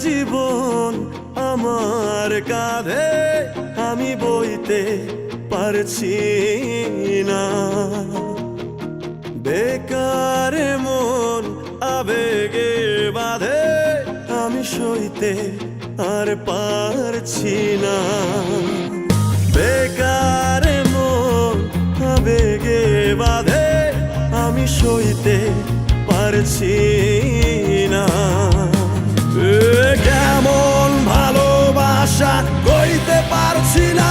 জীবন আমার কাঁধে আমি বইতে পারছি না। বেকার মন আবেগে বাঁধে আমি সইতে আর পারছি না। বেকার মন আবেগে বাঁধে আমি সইতে পারছি না। কেমন ভালোবাসা কইতে পারছি না।